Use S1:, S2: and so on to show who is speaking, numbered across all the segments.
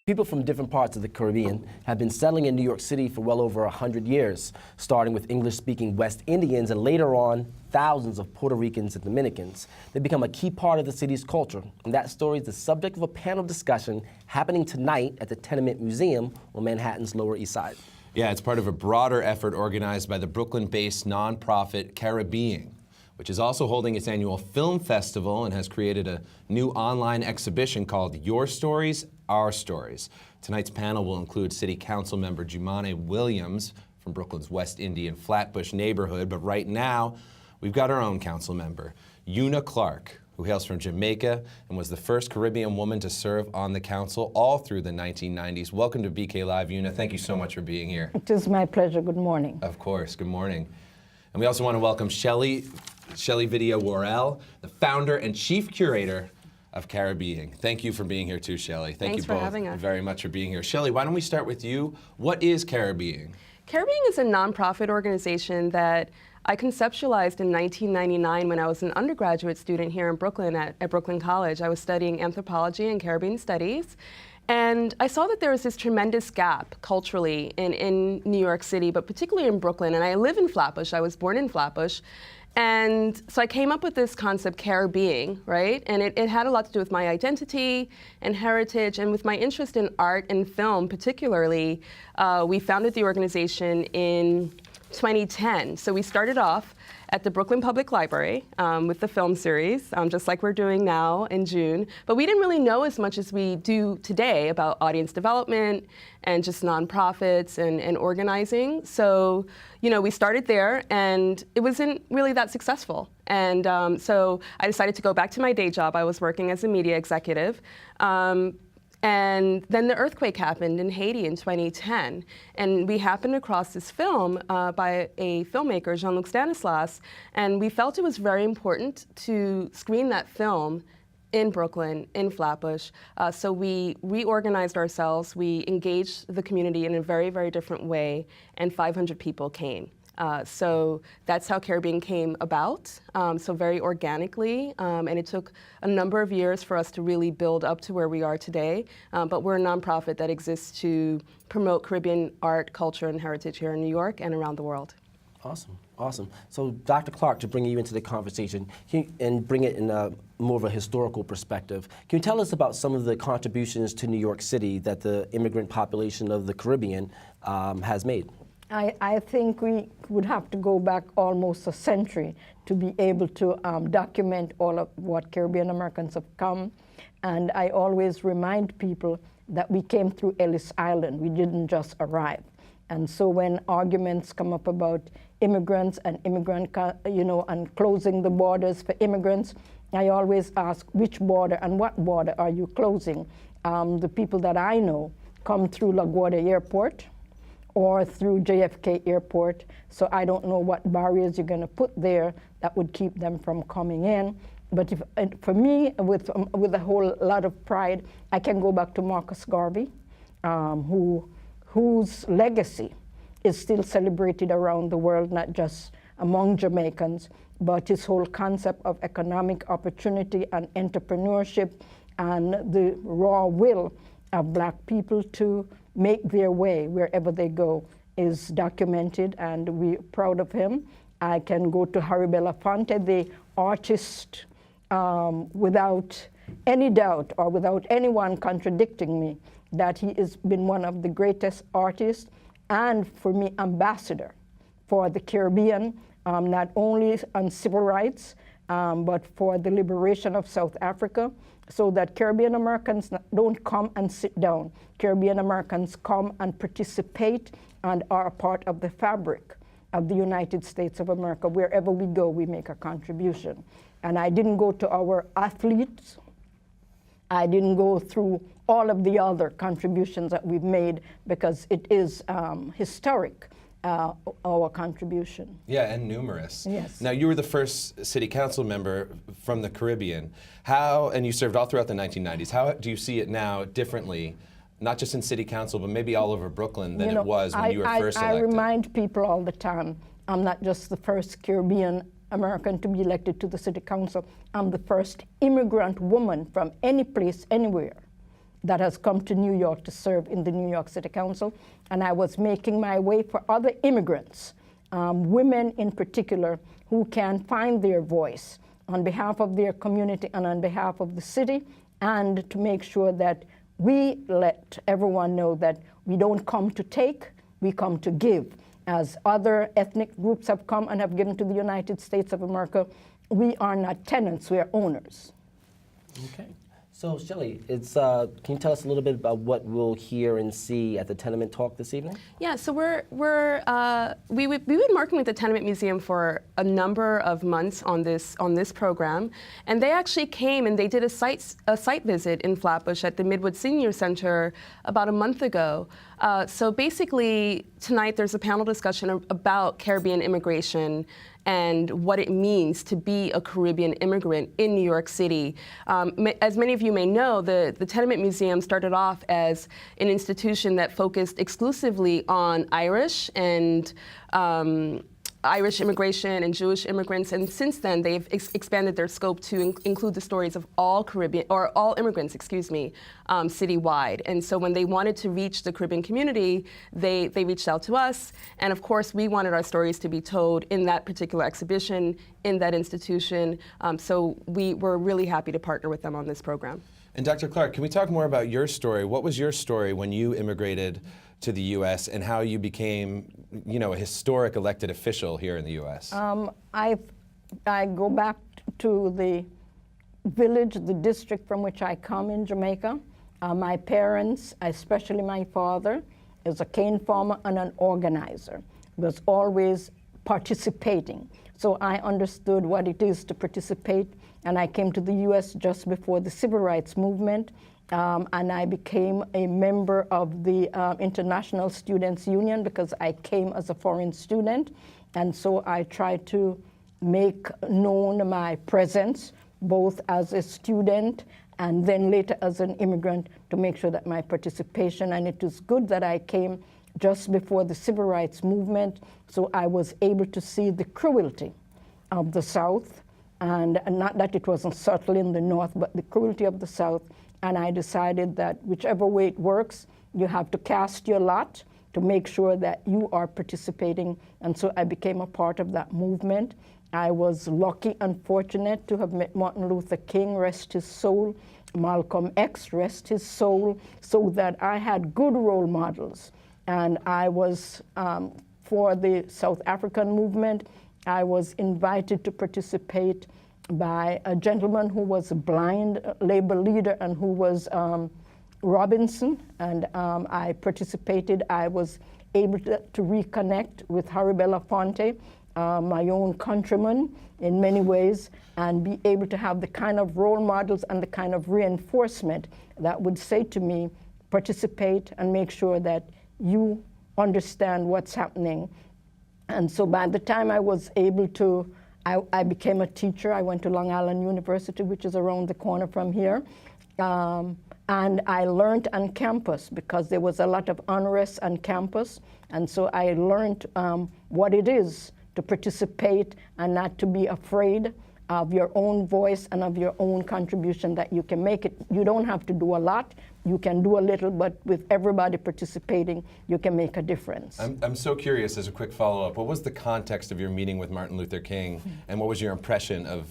S1: People from different parts of the Caribbean have been settling in New York City for well over 100 years, starting with English-speaking West Indians and later on, thousands of Puerto Ricans and Dominicans. They become a key part of the city's culture, and that story is the subject of a panel discussion happening tonight at the Tenement Museum on Manhattan's Lower East Side.
S2: Yeah, it's part of a broader effort organized by the Brooklyn-based nonprofit Caribbean, which is also holding its annual film festival and has created a new online exhibition called Your Stories, Our Stories. Tonight's panel will include City Council member Jumaane Williams from Brooklyn's West Indian Flatbush neighborhood, but right now we've got our own council member, Una Clark, who hails from Jamaica and was the first Caribbean woman to serve on the council all through the 1990s. Welcome to BK Live, Una. Thank you so much for being here.
S3: It is my pleasure. Good morning.
S2: Of course. Good morning. And we also want to welcome Shelley Video-Worrell, the founder and chief curator of Caribbean. Thank you for being here too, Shelley. Thank
S4: Thanks
S2: you
S4: for having
S2: both
S4: us.
S2: very much for being here. Shelley, why don't we start with you? What is Caribbean?
S4: Caribbean is a nonprofit organization that I conceptualized in 1999 when I was an undergraduate student here in Brooklyn at Brooklyn College. I was studying anthropology and Caribbean studies. And I saw that there was this tremendous gap culturally in New York City, but particularly in Brooklyn. And I live in Flatbush. I was born in Flatbush. And so I came up with this concept, Caribbean, right? And it had a lot to do with my identity and heritage and with my interest in art and film particularly. We founded the organization in 2010. So we started off at the Brooklyn Public Library with the film series, just like we're doing now in June. But we didn't really know as much as we do today about audience development and just nonprofits and organizing. So, you know, we started there and it wasn't really that successful. And so I decided to go back to my day job. I was working as a media executive. And then the earthquake happened in Haiti in 2010. And we happened across this film by a filmmaker, Jean-Luc Stanislas, and we felt it was very important to screen that film in Brooklyn, in Flatbush. So we reorganized ourselves, we engaged the community in a very, very different way, and 500 people came. So that's how Caribbean came about, so very organically, and it took a number of years for us to really build up to where we are today, but we're a nonprofit that exists to promote Caribbean art, culture, and heritage here in New York and around the world.
S1: Awesome, awesome. So Dr. Clark, to bring you into the conversation and bring it in more of a historical perspective, can you tell us about some of the contributions to New York City that the immigrant population of the Caribbean has made?
S3: I think we would have to go back almost a century to be able to document all of what Caribbean Americans have come. And I always remind people that we came through Ellis Island. We didn't just arrive. And so when arguments come up about immigrants and and closing the borders for immigrants, I always ask which border and what border are you closing? The people that I know come through LaGuardia Airport or through JFK Airport, so I don't know what barriers you're going to put there that would keep them from coming in. But for me, with a whole lot of pride, I can go back to Marcus Garvey, whose legacy is still celebrated around the world, not just among Jamaicans, but his whole concept of economic opportunity and entrepreneurship and the raw will of Black people to make their way wherever they go is documented, and we're proud of him. I can go to Harry Belafonte, the artist, without any doubt or without anyone contradicting me, that he has been one of the greatest artists and, for me, ambassador for the Caribbean, not only on civil rights, but for the liberation of South Africa, so that Caribbean Americans don't come and sit down. Caribbean Americans come and participate and are a part of the fabric of the United States of America. Wherever we go, we make a contribution. And I didn't go to our athletes. I didn't go through all of the other contributions that we've made because it is historic. Our contribution.
S2: Yeah, and numerous.
S3: Yes.
S2: Now, you were the first city council member from the Caribbean. And you served all throughout the 1990s. How do you see it now differently, not just in city council, but maybe all over Brooklyn than it was when you were first elected?
S3: I remind people all the time, I'm not just the first Caribbean American to be elected to the city council. I'm the first immigrant woman from any place, anywhere, that has come to New York to serve in the New York City Council. And I was making my way for other immigrants, women in particular, who can find their voice on behalf of their community and on behalf of the city, and to make sure that we let everyone know that we don't come to take, we come to give. As other ethnic groups have come and have given to the United States of America, we are not tenants, we are owners.
S1: Okay. So, Shelley, can you tell us a little bit about what we'll hear and see at the Tenement Talk this evening?
S4: Yeah, so we've been working with the Tenement Museum for a number of months on this program, and they actually came and they did a site visit in Flatbush at the Midwood Senior Center about a month ago. So basically, tonight there's a panel discussion about Caribbean immigration and what it means to be a Caribbean immigrant in New York City. As many of you may know, the Tenement Museum started off as an institution that focused exclusively on Irish and Irish immigration and Jewish immigrants, and since then they've expanded their scope to include the stories of all Caribbean, or all immigrants, excuse me, citywide. And so when they wanted to reach the Caribbean community, they reached out to us, and of course we wanted our stories to be told in that particular exhibition, in that institution, so we were really happy to partner with them on this program.
S2: And Dr. Clark, can we talk more about your story? What was your story when you immigrated to the U.S. and how you became, a historic elected official here in the U.S.?
S3: I go back to the village, the district from which I come in Jamaica. My parents, especially my father, is a cane farmer and an organizer. Was always participating. So I understood what it is to participate, and I came to the U.S. just before the Civil Rights Movement. And I became a member of the International Students Union because I came as a foreign student. And so I tried to make known my presence, both as a student and then later as an immigrant, to make sure that my participation, and it was good that I came just before the Civil Rights Movement, so I was able to see the cruelty of the South, and not that it wasn't subtle in the North, but the cruelty of the South. And I decided that whichever way it works, you have to cast your lot to make sure that you are participating. And so I became a part of that movement. I was lucky and fortunate to have met Martin Luther King, rest his soul, Malcolm X, rest his soul, so that I had good role models. And I was, for the South African movement, I was invited to participate by a gentleman who was a blind labor leader and who was Robinson, and I participated. I was able to reconnect with Harry Belafonte, my own countryman in many ways, and be able to have the kind of role models and the kind of reinforcement that would say to me, participate and make sure that you understand what's happening. And so by the time I was able to, I became a teacher. I went to Long Island University, which is around the corner from here. And I learned on campus because there was a lot of unrest on campus. And so I learned what it is to participate and not to be afraid of your own voice and of your own contribution, that you can make it. You don't have to do a lot. You can do a little, but with everybody participating, you can make a difference.
S2: I'm so curious, as a quick follow-up, what was the context of your meeting with Martin Luther King, and what was your impression of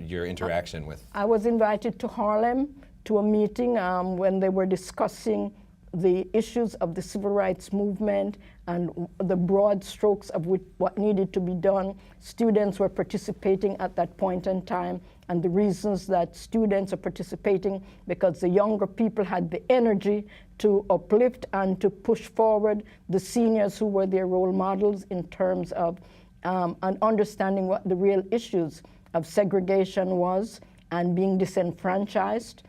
S2: your interaction with?
S3: I was invited to Harlem to a meeting when they were discussing the issues of the civil rights movement and the broad strokes of what needed to be done. Students were participating at that point in time, and the reasons that students are participating, because the younger people had the energy to uplift and to push forward the seniors who were their role models in terms of and understanding what the real issues of segregation was and being disenfranchised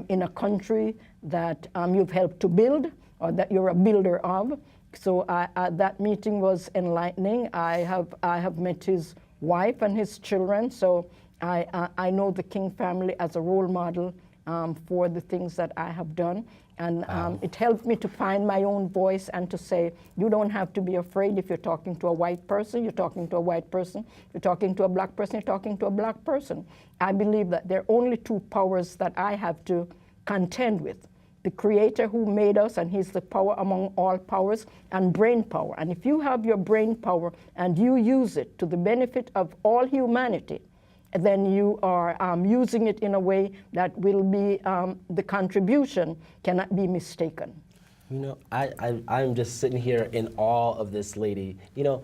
S3: in a country that you've helped to build or that you're a builder of. So that meeting was enlightening. I have met his wife and his children, so I know the King family as a role model for the things that I have done. And it helped me to find my own voice and to say, you don't have to be afraid. If you're talking to a white person, you're talking to a white person. You're talking to a black person, you're talking to a black person. I believe that there are only two powers that I have to contend with. the Creator who made us, and He's the power among all powers, and brain power. And if you have your brain power and you use it to the benefit of all humanity, then you are using it in a way that will be, the contribution cannot be mistaken.
S1: You know, I'm just sitting here in awe of this lady. You know,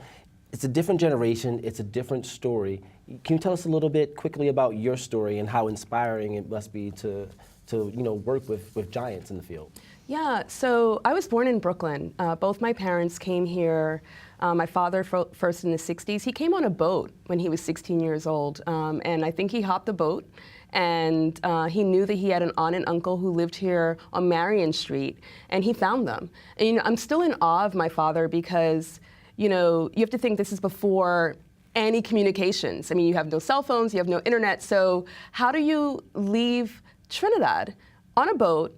S1: it's a different generation, it's a different story. Can you tell us a little bit quickly about your story and how inspiring it must be to you know, work with giants in the field?
S4: Yeah, so I was born in Brooklyn. Both my parents came here. My father first in the 60s. He came on a boat when he was 16 years old, and I think he hopped the boat, and he knew that he had an aunt and uncle who lived here on Marion Street, and he found them. And you know, I'm still in awe of my father because, you know, you have to think this is before any communications. I mean, you have no cell phones, you have no internet, so how do you leave Trinidad on a boat,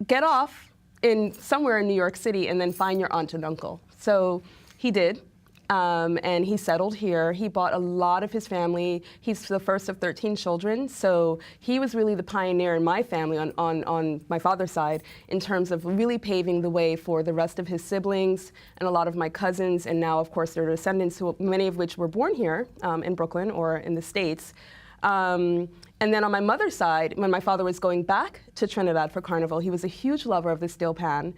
S4: get off in somewhere in New York City, and then find your aunt and uncle? So he did, and he settled here. He bought a lot of his family. He's the first of 13 children, so he was really the pioneer in my family on my father's side in terms of really paving the way for the rest of his siblings and a lot of my cousins, and now, of course, their descendants, who many of which were born here in Brooklyn or in the States. And then on my mother's side, when my father was going back to Trinidad for Carnival, he was a huge lover of the steel pan.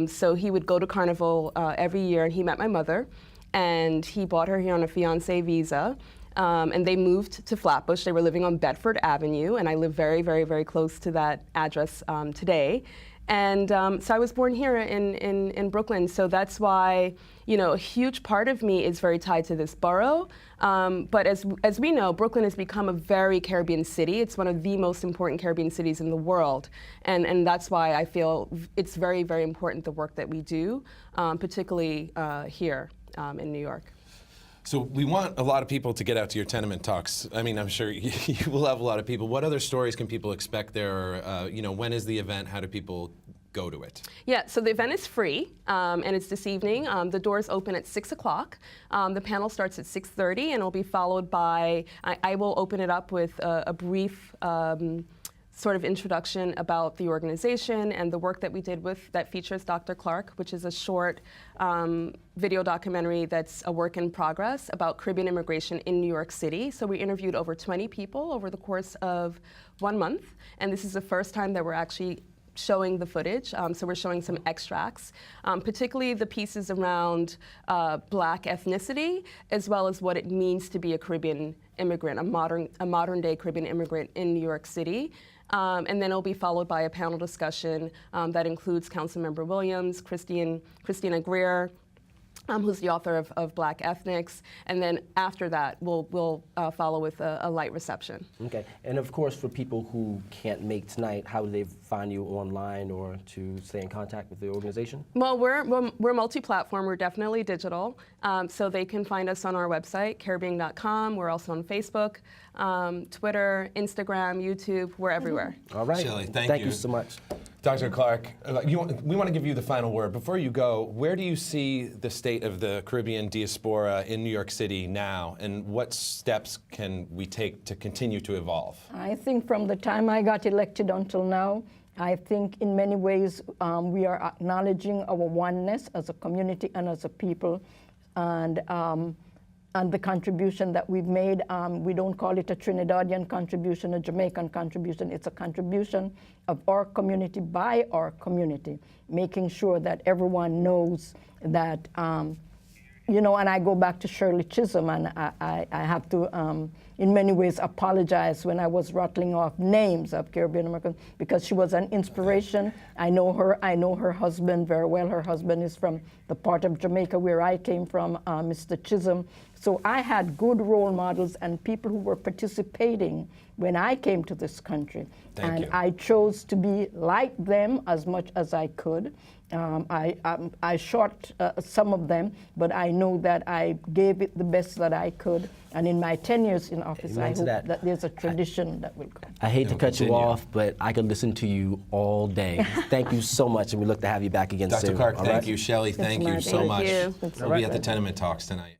S4: So he would go to Carnival every year, and he met my mother, and he brought her here on a fiancé visa. And they moved to Flatbush. They were living on Bedford Avenue, and I live very, very, very close to that address today. And so I was born here in Brooklyn, so that's why, you know, a huge part of me is very tied to this borough. But as we know, Brooklyn has become a very Caribbean city. It's one of the most important Caribbean cities in the world. And that's why I feel it's very, very important, the work that we do, particularly here in New York.
S2: So we want a lot of people to get out to your tenement talks. I mean, I'm sure you will have a lot of people. What other stories can people expect there? Or, you know, when is the event? How do people go to it?
S4: Yeah, so the event is free, and it's this evening. The doors open at 6 o'clock. The panel starts at 6:30, and it'll be followed by, I will open it up with a brief sort of introduction about the organization and the work that we did that features Dr. Clark, which is a short video documentary that's a work in progress about Caribbean immigration in New York City. So we interviewed over 20 people over the course of 1 month, and this is the first time that we're actually showing the footage. So we're showing some extracts, particularly the pieces around Black ethnicity, as well as what it means to be a Caribbean immigrant, a modern day Caribbean immigrant in New York City. And then it'll be followed by a panel discussion that includes Councilmember Williams, Christina Greer, who's the author of Black Ethnics, and then after that, we'll follow with a light reception.
S1: Okay, and of course, for people who can't make tonight, how do they find you online or to stay in contact with the organization?
S4: Well, we're multi-platform. We're definitely digital, so they can find us on our website, Caribbean.com. We're also on Facebook, Twitter, Instagram, YouTube. We're everywhere.
S1: All right.
S2: Shelley, thank
S1: you
S2: you
S1: so much.
S2: Dr. Clark, we want to give you the final word. Before you go, where do you see the state of the Caribbean diaspora in New York City now, and what steps can we take to continue to evolve?
S3: I think from the time I got elected until now, I think in many ways we are acknowledging our oneness as a community and as a people, and the contribution that we've made. We don't call it a Trinidadian contribution, a Jamaican contribution. It's a contribution of our community by our community, making sure that everyone knows that, you know, and I go back to Shirley Chisholm, and I have to, in many ways, apologize when I was rattling off names of Caribbean Americans, because she was an inspiration. I know her husband very well. Her husband is from the part of Jamaica where I came from, Mr. Chisholm. So I had good role models and people who were participating when I came to this country.
S2: Thank you.
S3: I chose to be like them as much as I could. I shot some of them, but I know that I gave it the best that I could. And in my 10 years in office, I hope that there's a tradition that will come.
S1: I hate to cut
S2: continue.
S1: you off, but I could listen to you all day. Thank you so much, and we look to have you back again soon.
S2: Dr. Clark,
S1: all
S2: thank
S1: right?
S2: you. Shelley, thank you so
S3: Thank
S2: much.
S4: you.
S2: We'll be at the Tenement Talks tonight.